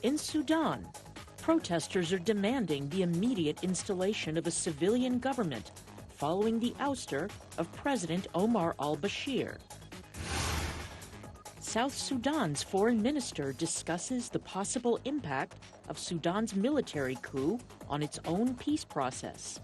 In Sudan, protesters are demanding the immediate installation of a civilian government following the ouster of President Omar al-Bashir. South Sudan's foreign minister discusses the possible impact of Sudan's military coup on its own peace process.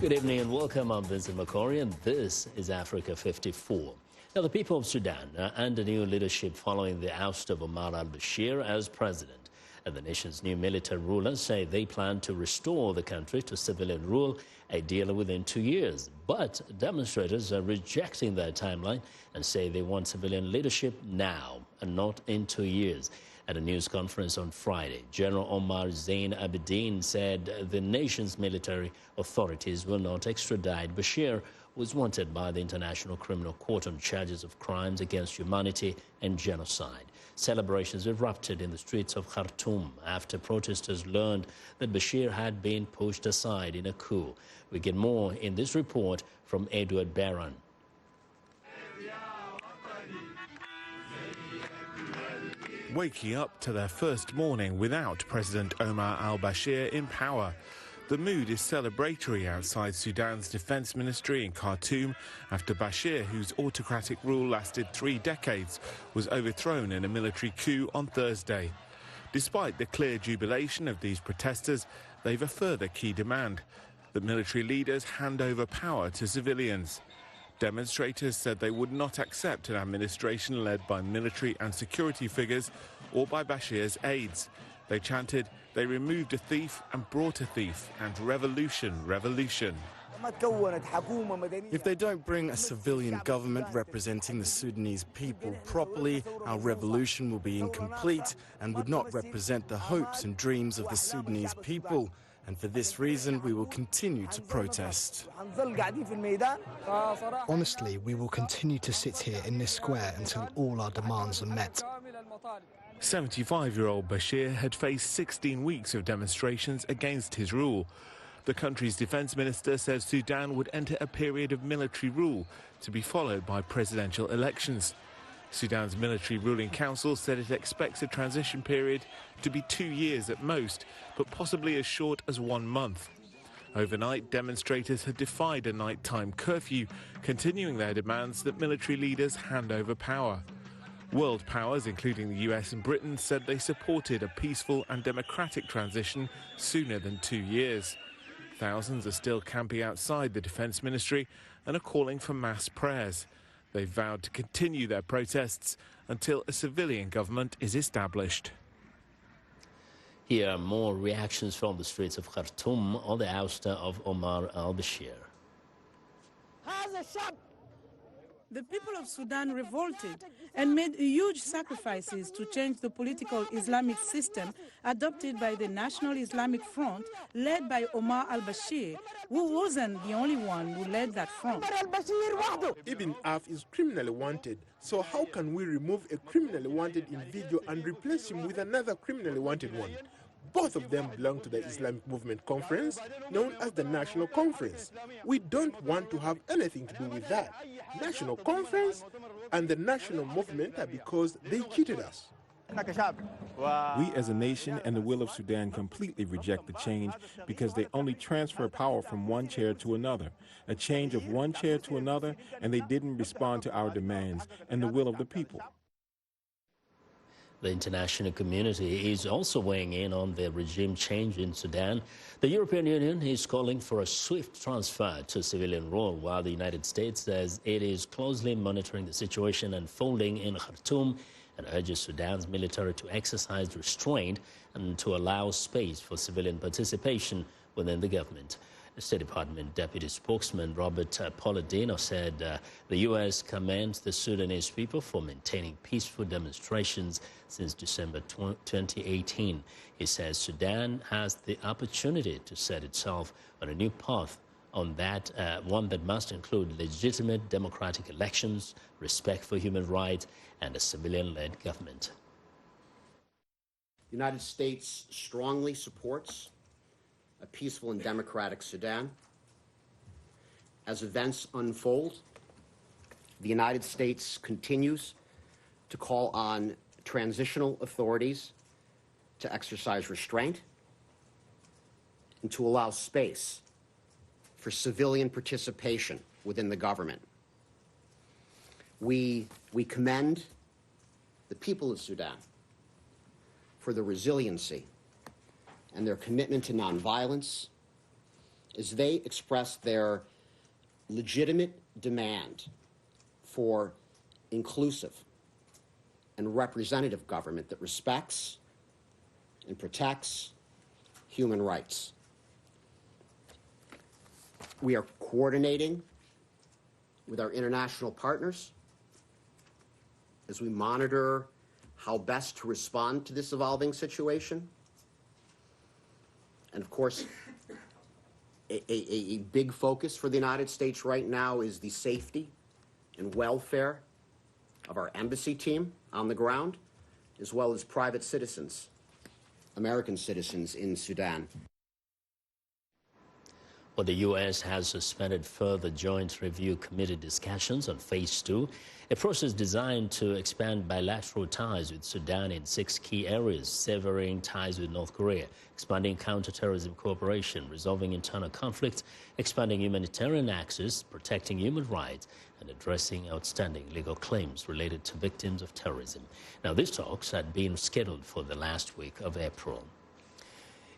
Good evening and welcome. I'm Vincent Makori and this is Africa 54. Now, the people of Sudan are under new leadership following the oust of Omar al-Bashir as president. And the nation's new military rulers say they plan to restore the country to civilian rule, ideally within 2 years. But demonstrators are rejecting that timeline and say they want civilian leadership now and not in 2 years. At a news conference on Friday, General Omar Zain Abidine said the nation's military authorities will not extradite Bashir, who is wanted by the International Criminal Court on charges of crimes against humanity and genocide. Celebrations erupted in the streets of Khartoum after protesters learned that Bashir had been pushed aside in a coup. We get more in this report from Edward Barron. Waking up to their first morning without President Omar al-Bashir in power. The mood is celebratory outside Sudan's defense ministry in Khartoum after Bashir, whose autocratic rule lasted 3 decades, was overthrown in a military coup on Thursday. Despite the clear jubilation of these protesters, they've a further key demand: that military leaders hand over power to civilians. Demonstrators said they would not accept an administration led by military and security figures or by Bashir's aides. They chanted, "They removed a thief and brought a thief," and "Revolution, revolution." If they don't bring a civilian government representing the Sudanese people properly, our revolution will be incomplete and would not represent the hopes and dreams of the Sudanese people. And for this reason, we will continue to protest. Honestly, we will continue to sit here in this square until all our demands are met. 75-year-old Bashir had faced 16 weeks of demonstrations against his rule. The country's defense minister says Sudan would enter a period of military rule to be followed by presidential elections. Sudan's military ruling council said it expects a transition period to be 2 years at most, but possibly as short as 1 month. Overnight, demonstrators had defied a nighttime curfew, continuing their demands that military leaders hand over power. World powers, including the US and Britain, said they supported a peaceful and democratic transition sooner than 2 years. Thousands are still camping outside the defense ministry and are calling for mass prayers. They've vowed to continue their protests until a civilian government is established. Here are more reactions from the streets of Khartoum on the ouster of Omar al-Bashir. The people of Sudan revolted and made huge sacrifices to change the political Islamic system adopted by the National Islamic Front led by Omar al-Bashir, who wasn't the only one who led that front. Ibn Auf is criminally wanted, so how can we remove a criminally wanted individual and replace him with another criminally wanted one? Both of them belong to the Islamic Movement Conference, known as the National Conference. We don't want to have anything to do with that. National Conference and the National Movement are because they cheated us. We as a nation and the will of Sudan completely reject the change because they only transfer power from one chair to another. A change of one chair to another, and they didn't respond to our demands and the will of the people. The international community is also weighing in on the regime change in Sudan. The European Union is calling for a swift transfer to civilian rule, while the United States says it is closely monitoring the situation unfolding in Khartoum and urges Sudan's military to exercise restraint and to allow space for civilian participation within the government. The State Department Deputy Spokesman Robert Palladino said the U.S. commends the Sudanese people for maintaining peaceful demonstrations since December 2018. He says Sudan has the opportunity to set itself on a new path on that, one that must include legitimate democratic elections, respect for human rights, and a civilian-led government. The United States strongly supports a peaceful and democratic Sudan. As events unfold, the United States continues to call on transitional authorities to exercise restraint and to allow space for civilian participation within the government. We commend the people of Sudan for their resiliency and their commitment to nonviolence as they express their legitimate demand for inclusive and representative government that respects and protects human rights. We are coordinating with our international partners as we monitor how best to respond to this evolving situation. And of course, a big focus for the United States right now is the safety and welfare of our embassy team on the ground, as well as private citizens, American citizens in Sudan. Well, the U.S. has suspended further Joint Review Committee discussions on Phase 2, a process designed to expand bilateral ties with Sudan in 6 key areas, severing ties with North Korea, expanding counterterrorism cooperation, resolving internal conflicts, expanding humanitarian access, protecting human rights, and addressing outstanding legal claims related to victims of terrorism. Now, these talks had been scheduled for the last week of April.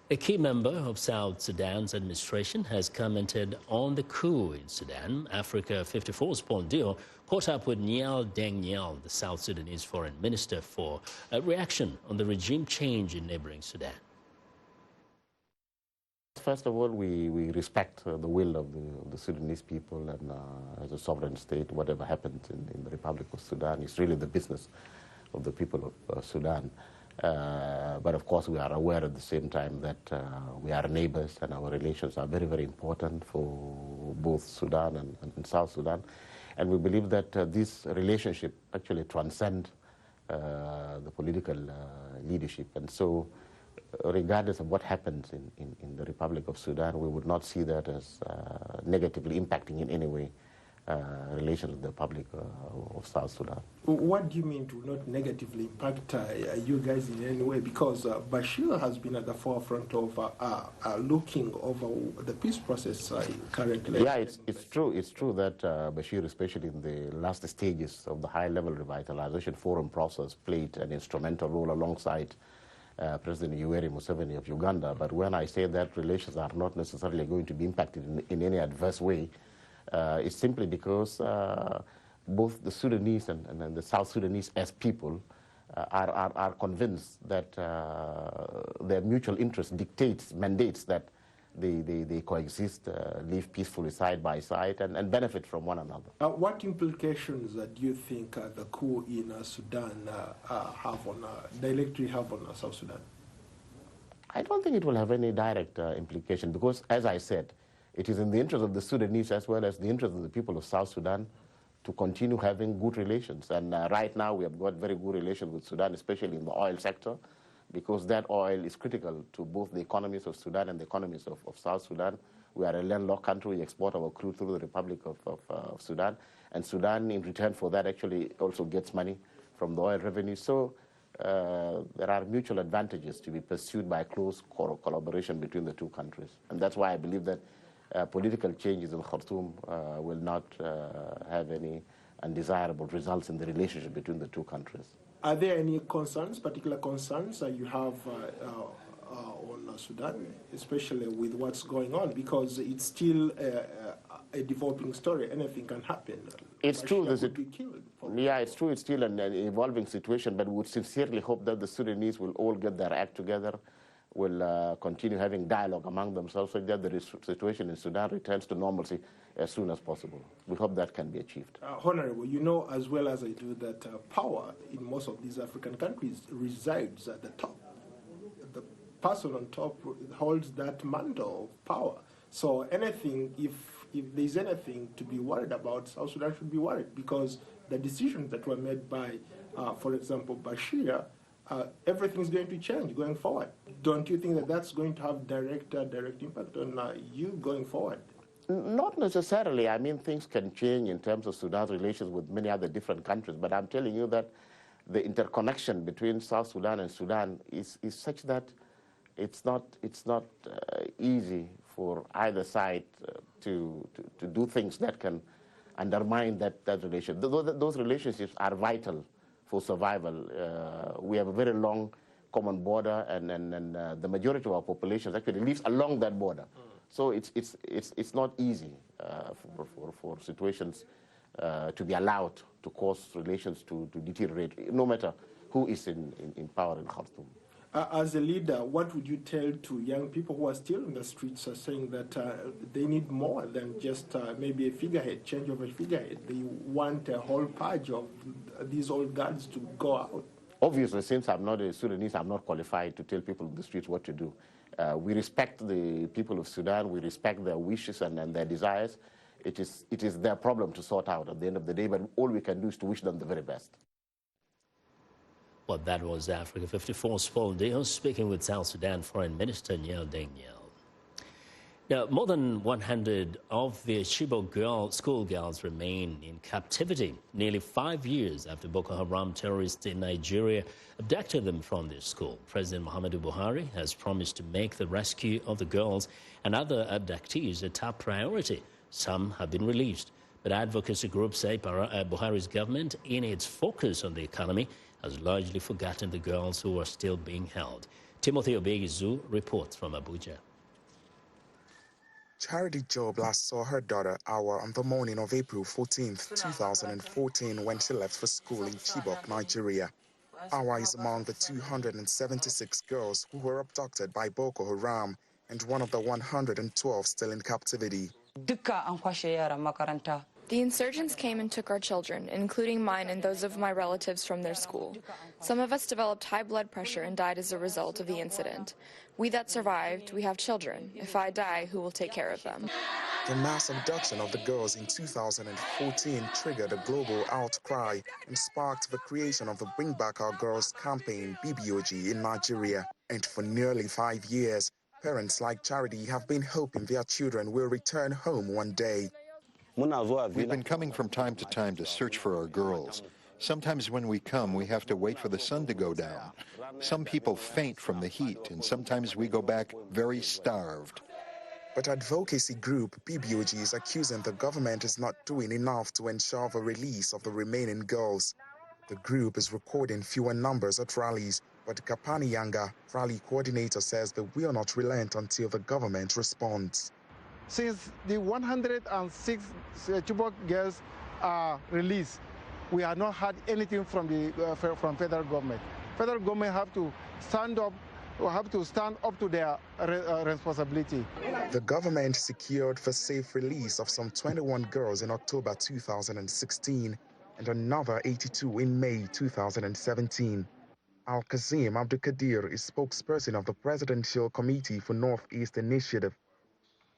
A key member of South Sudan's administration has commented on the coup in Sudan. Africa 54's Paul Dio caught up with Niall Deng Niall, the South Sudanese foreign minister, for a reaction on the regime change in neighboring Sudan. First of all, we respect the will of the Sudanese people, and as a sovereign state, whatever happens in the Republic of Sudan is really the business of the people of Sudan. But of course, we are aware at the same time that we are neighbors and our relations are very, very important for both Sudan and South Sudan. And we believe that this relationship actually transcends the political leadership. And so, regardless of what happens in the Republic of Sudan, we would not see that as negatively impacting in any way relations with the Republic of South Sudan. What do you mean to not negatively impact you guys in any way? Because Bashir has been at the forefront of looking over the peace process currently. Yeah, it's true. It's true that Bashir, especially in the last stages of the high-level revitalization forum process, played an instrumental role alongside President Yoweri Museveni of Uganda. But when I say that relations are not necessarily going to be impacted in any adverse way, it's simply because both the Sudanese and the South Sudanese as people are convinced that their mutual interest mandates that they coexist, live peacefully side by side, and benefit from one another. What implications do you think the coup in Sudan directly have on South Sudan? I don't think it will have any direct implication because, as I said, it is in the interest of the Sudanese as well as the interest of the people of South Sudan to continue having good relations. And right now we have got very good relations with Sudan, especially in the oil sector, because that oil is critical to both the economies of Sudan and the economies of South Sudan. We are a landlocked country. We export our crude through the Republic of Sudan. And Sudan, in return for that, actually also gets money from the oil revenue. So there are mutual advantages to be pursued by close collaboration between the two countries. And that's why I believe that political changes in Khartoum will not have any undesirable results in the relationship between the two countries. Are there any concerns, particular concerns that you have on Sudan, especially with what's going on? Because it's still a developing story. Anything can happen. It's true. Yeah, it's true. It's still an evolving situation, but we would sincerely hope that the Sudanese will all get their act together, will continue having dialogue among themselves so that the situation in Sudan returns to normalcy as soon as possible. We hope that can be achieved. Honorable, you know as well as I do that power in most of these African countries resides at the top. The person on top holds that mantle of power. So anything, if there's anything to be worried about, South Sudan should be worried, because the decisions that were made by, for example, Bashir, everything's going to change going forward. Don't you think that that's going to have direct impact on you going forward? Not necessarily. I mean, things can change in terms of Sudan's relations with many other different countries, but I'm telling you that the interconnection between South Sudan and Sudan is such that it's not easy for either side to do things that can undermine that relationship. Those relationships are vital for survival. We have a very long common border, and the majority of our population actually lives along that border. So it's not easy for situations to be allowed to cause relations to deteriorate, no matter who is in power in Khartoum. As a leader, what would you tell to young people who are still in the streets saying that they need more than just maybe a figurehead, change of a figurehead? They want a whole purge of these old guards to go out. Obviously, since I'm not a Sudanese, I'm not qualified to tell people in the streets what to do. We respect the people of Sudan. We respect their wishes and their desires. It is their problem to sort out at the end of the day, but all we can do is to wish them the very best. Well, that was Africa 54's Paul Deho speaking with South Sudan Foreign Minister Niel Deng Niel. Now, more than 100 of the Chibok schoolgirls remain in captivity nearly 5 years after Boko Haram terrorists in Nigeria abducted them from their school. President Muhammadu Buhari has promised to make the rescue of the girls and other abductees a top priority. Some have been released, but advocacy groups say Buhari's government, in its focus on the economy, has largely forgotten the girls who are still being held. Timothy Obegizu reports from Abuja. Charity Job last saw her daughter Awa on the morning of April 14, 2014, when she left for school in Chibok, Nigeria. Awa is among the 276 girls who were abducted by Boko Haram and one of the 112 still in captivity. The insurgents came and took our children, including mine and those of my relatives from their school. Some of us developed high blood pressure and died as a result of the incident. We that survived, we have children. If I die, who will take care of them? The mass abduction of the girls in 2014 triggered a global outcry and sparked the creation of the Bring Back Our Girls campaign, BBOG, in Nigeria. And for nearly 5 years, parents like Charity have been hoping their children will return home one day. We've been coming from time to time to search for our girls. Sometimes when we come, we have to wait for the sun to go down. Some people faint from the heat, and sometimes we go back very starved. But advocacy group BBOG is accusing the government is not doing enough to ensure the release of the remaining girls. The group is recording fewer numbers at rallies, but Kapani Yanga, rally coordinator, says they will not relent until the government responds. Since the 106 Chibok girls are released, we have not had anything from the from federal government. Federal government have to stand up to their responsibility. The government secured the safe release of some 21 girls in October 2016 and another 82 in May 2017. Al-Kazim Abdul-Kadir is spokesperson of the Presidential Committee for Northeast Initiative.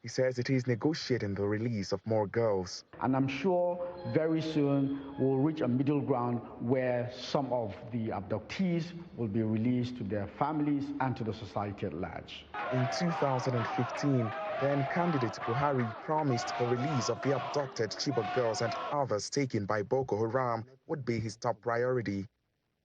He says it is negotiating the release of more girls. And I'm sure very soon we'll reach a middle ground where some of the abductees will be released to their families and to the society at large. In 2015, then candidate Buhari promised the release of the abducted Chibok girls and others taken by Boko Haram would be his top priority.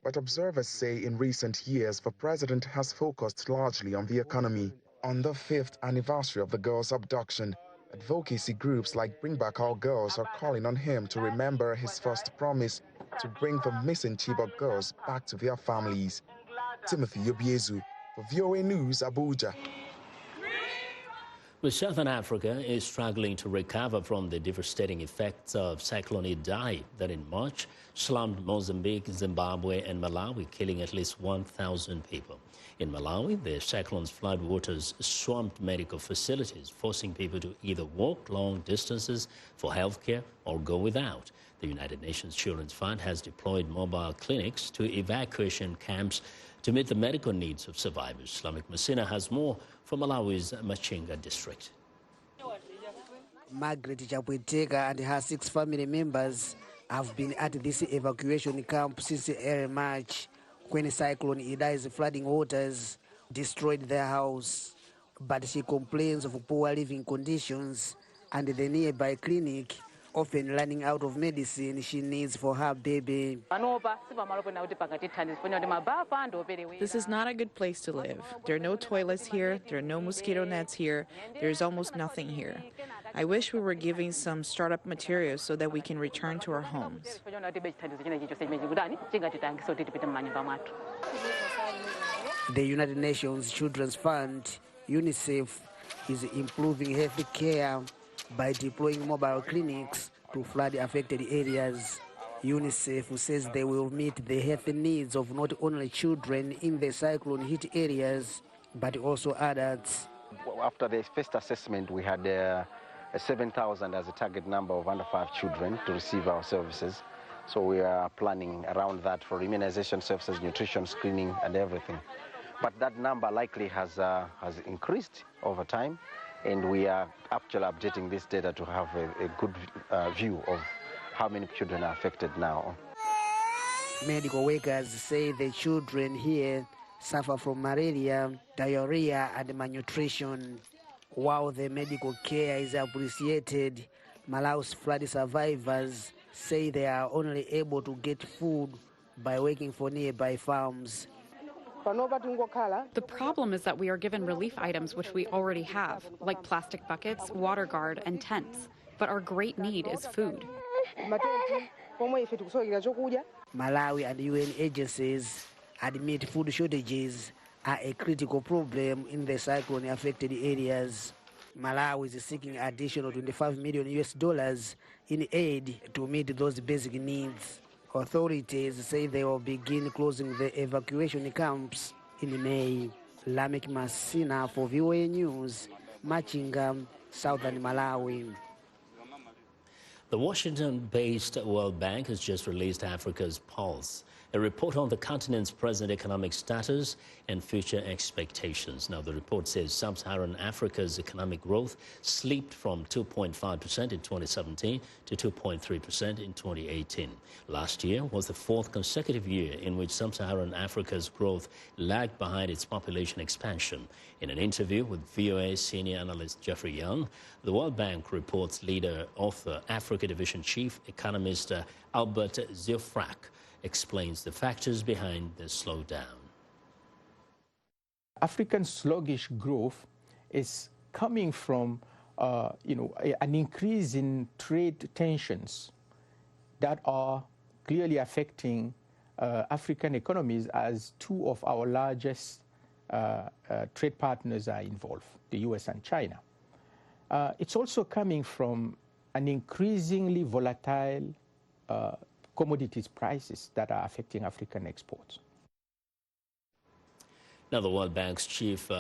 But observers say in recent years the president has focused largely on the economy. On the 5th anniversary of the girls' abduction, advocacy groups like Bring Back Our Girls are calling on him to remember his first promise to bring the missing Chibok girls back to their families. Timothy Obiezu for VOA News, Abuja. Well, Southern Africa is struggling to recover from the devastating effects of Cyclone Idai that in March slammed Mozambique, Zimbabwe and Malawi, killing at least 1,000 people. In Malawi, the cyclone's floodwaters swamped medical facilities, forcing people to either walk long distances for health care or go without. The United Nations Children's Fund has deployed mobile clinics to evacuation camps to meet the medical needs of survivors. Lamek Messina has more from Malawi's Machinga district. Margaret Chapweteka and her 6 family members have been at this evacuation camp since early March, when Cyclone Ida's flooding waters destroyed their house. But she complains of poor living conditions and the nearby clinic often running out of medicine she needs for her baby. This is not a good place to live. There are no toilets here, there are no mosquito nets here, there's almost nothing here. I wish we were giving some startup materials so that we can return to our homes. The United Nations Children's Fund, UNICEF, is improving health care by deploying mobile clinics to flood-affected areas. UNICEF says they will meet the health needs of not only children in the cyclone-hit areas, but also adults. After the first assessment, we had 7,000 as a target number of under 5 children to receive our services. So we are planning around that for immunization services, nutrition, screening, and everything. But that number likely has increased over time, and we are actually updating this data to have a good view of how many children are affected now. Medical workers say the children here suffer from malaria, diarrhea, and malnutrition. While the medical care is appreciated, Malau's flood survivors say they are only able to get food by working for nearby farms. The problem is that we are given relief items which we already have, like plastic buckets, water guard, and tents. But our great need is food. Malawi and UN agencies admit food shortages are a critical problem in the cyclone-affected areas. Malawi is seeking additional $25 million in aid to meet those basic needs. Authorities say they will begin closing the evacuation camps in May. Lamek Masina for VOA News, Machinga, Southern Malawi. The Washington-based World Bank has just released Africa's Pulse, a report on the continent's present economic status and future expectations. Now, the report says sub-Saharan Africa's economic growth slipped from 2.5% in 2017 to 2.3% in 2018. Last year was the 4th consecutive year in which sub-Saharan Africa's growth lagged behind its population expansion. In an interview with VOA senior analyst Jeffrey Young, the World Bank report's leader, author, Africa Division Chief Economist Albert Ziofrak explains the factors behind the slowdown. African sluggish growth is coming from an increase in trade tensions that are clearly affecting African economies, as 2 of our largest trade partners are involved, the US and China. It's also coming from an increasingly volatile commodities prices that are affecting African exports. Now, the World Bank's chief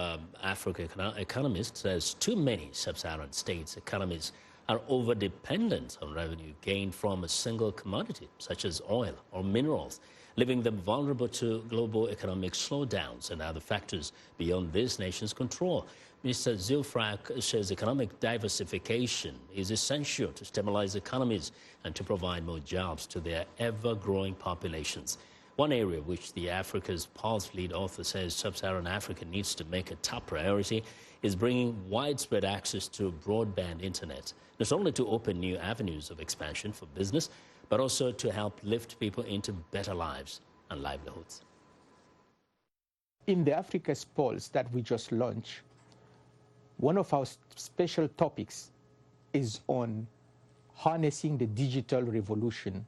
Africa economist says too many sub-Saharan states' economies are over-dependent on revenue gained from a single commodity, such as oil or minerals, leaving them vulnerable to global economic slowdowns and other factors beyond this nation's control. Mr. Ziofrak says economic diversification is essential to stabilize economies and to provide more jobs to their ever-growing populations. One area which the Africa's Pulse lead author says sub-Saharan Africa needs to make a top priority is bringing widespread access to broadband internet, not only to open new avenues of expansion for business, but also to help lift people into better lives and livelihoods. In the Africa's Pulse that we just launched, one of our special topics is on harnessing the digital revolution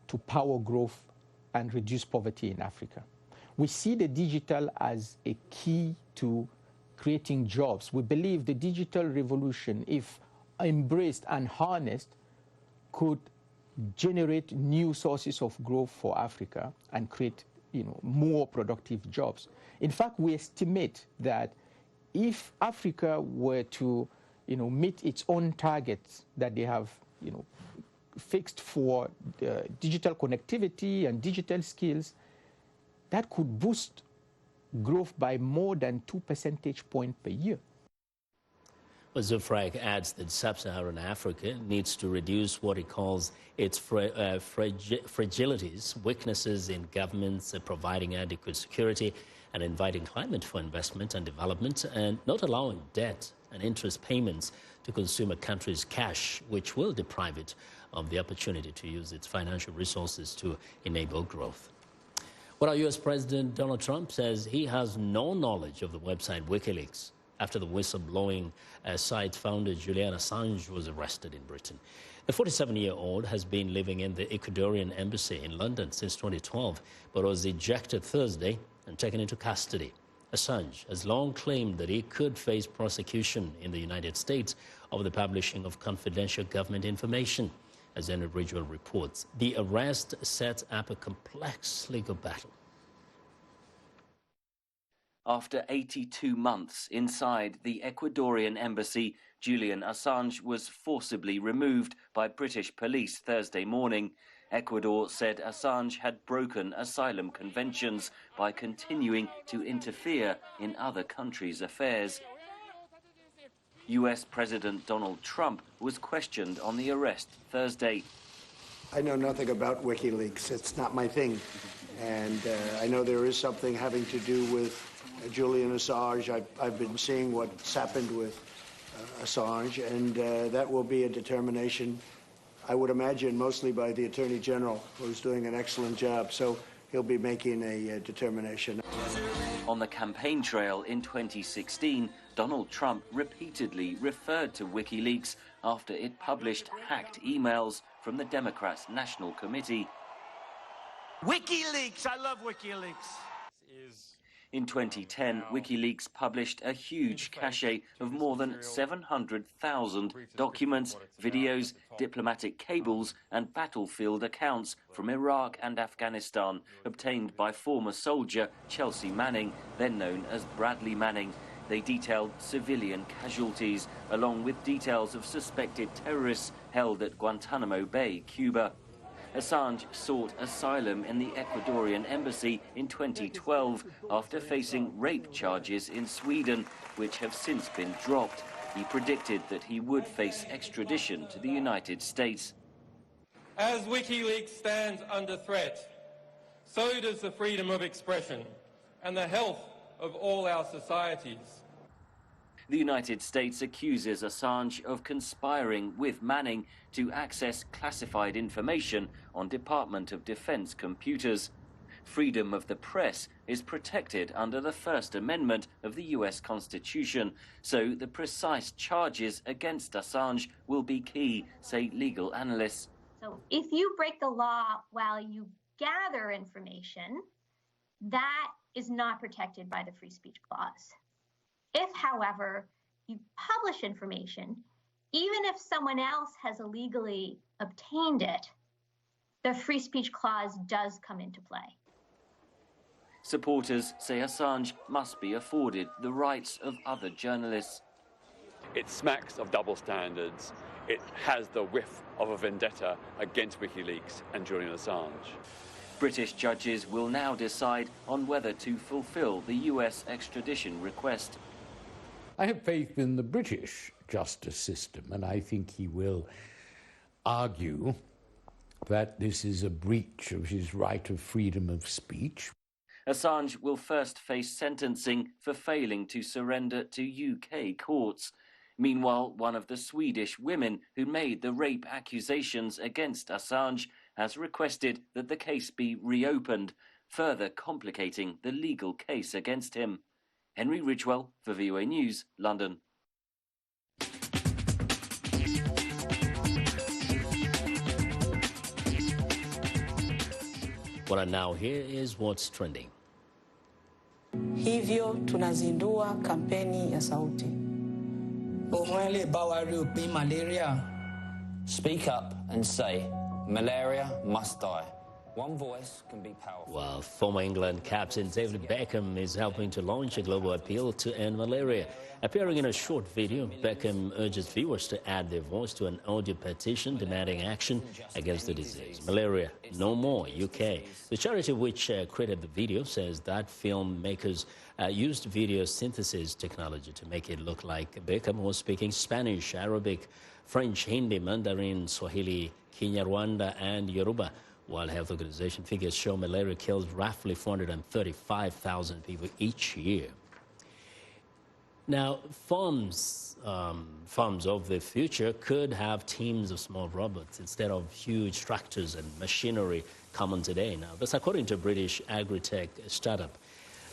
to power growth and reduce poverty in Africa. We see the digital as a key to creating jobs. We believe the digital revolution, if embraced and harnessed, could generate new sources of growth for Africa and create, more productive jobs. In fact, we estimate that if Africa were to, meet its own targets that they have, fixed for digital connectivity and digital skills, that could boost growth by more than 2 percentage points per year. Well, Zufrak adds that sub-Saharan Africa needs to reduce what he calls its fragilities, weaknesses in governments providing adequate security and inviting climate for investment and development, and not allowing debt and interest payments to consume a country's cash, which will deprive it of the opportunity to use its financial resources to enable growth. Well, our U.S. President Donald Trump says he has no knowledge of the website WikiLeaks after the whistleblowing site founder Julian Assange was arrested in Britain. The 47-year-old has been living in the Ecuadorian embassy in London since 2012, but was ejected Thursday and taken into custody. Assange has long claimed that he could face prosecution in the United States over the publishing of confidential government information. As Henry Ridgewell reports, the arrest sets up a complex legal battle. After 82 months inside the Ecuadorian embassy, Julian Assange was forcibly removed by British police Thursday morning. Ecuador said Assange had broken asylum conventions by continuing to interfere in other countries' affairs. US President Donald Trump was questioned on the arrest Thursday. I know nothing about WikiLeaks. It's not my thing. And I know there is something having to do with Julian Assange. I've been seeing what's happened with Assange, and that will be a determination, I would imagine, mostly by the Attorney General, who's doing an excellent job. So he'll be making a determination. On the campaign trail in 2016, Donald Trump repeatedly referred to WikiLeaks after it published hacked emails from the Democrats' National Committee. WikiLeaks! I love WikiLeaks! In 2010, WikiLeaks published a huge cache of more than 700,000 documents, videos, diplomatic cables and battlefield accounts from Iraq and Afghanistan, obtained by former soldier Chelsea Manning, then known as Bradley Manning. They detailed civilian casualties, along with details of suspected terrorists held at Guantanamo Bay, Cuba. Assange sought asylum in the Ecuadorian embassy in 2012 after facing rape charges in Sweden, which have since been dropped. He predicted that he would face extradition to the United States. As WikiLeaks stands under threat, so does the freedom of expression and the health of all our societies. The United States accuses Assange of conspiring with Manning to access classified information on Department of Defense computers. Freedom of the press is protected under the First Amendment of the US Constitution, so the precise charges against Assange will be key, say legal analysts. So if you break the law while you gather information, that is not protected by the Free Speech Clause. If, however, you publish information, even if someone else has illegally obtained it, the Free Speech Clause does come into play. Supporters say Assange must be afforded the rights of other journalists. It smacks of double standards. It has the whiff of a vendetta against WikiLeaks and Julian Assange. British judges will now decide on whether to fulfill the US extradition request. I have faith in the British justice system, and I think he will argue that this is a breach of his right of freedom of speech. Assange will first face sentencing for failing to surrender to UK courts. Meanwhile, one of the Swedish women who made the rape accusations against Assange has requested that the case be reopened, further complicating the legal case against him. Henry Ridgewell for VOA News, London. Well, and now here is what's trending. Hivyo tunazindua kampeni ya sauti. Umwele bawari malaria. Speak up and say, malaria must die. One voice can be powerful. While former England captain David Beckham is helping to launch a global appeal to end malaria. Appearing in a short video, Beckham urges viewers to add their voice to an audio petition demanding action against the disease. Malaria No More UK. The charity which created the video says that filmmakers used video synthesis technology to make it look like Beckham was speaking Spanish, Arabic, French, Hindi, Mandarin, Swahili, Kinyarwanda, and Yoruba. World Health Organization figures show malaria kills roughly 435,000 people each year. Now, farms of the future could have teams of small robots instead of huge tractors and machinery common today. Now, that's according to a British agri-tech startup.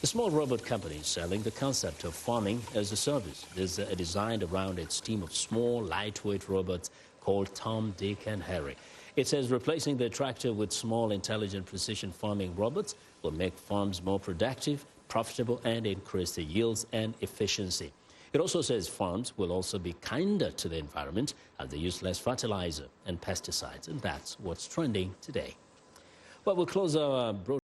The small robot company is selling the concept of farming as a service. It is designed around its team of small, lightweight robots called Tom, Dick, and Harry. It says replacing the tractor with small, intelligent precision farming robots will make farms more productive, profitable, and increase the yields and efficiency. It also says farms will also be kinder to the environment as they use less fertilizer and pesticides, and that's what's trending today. Well, we'll close our broadcast.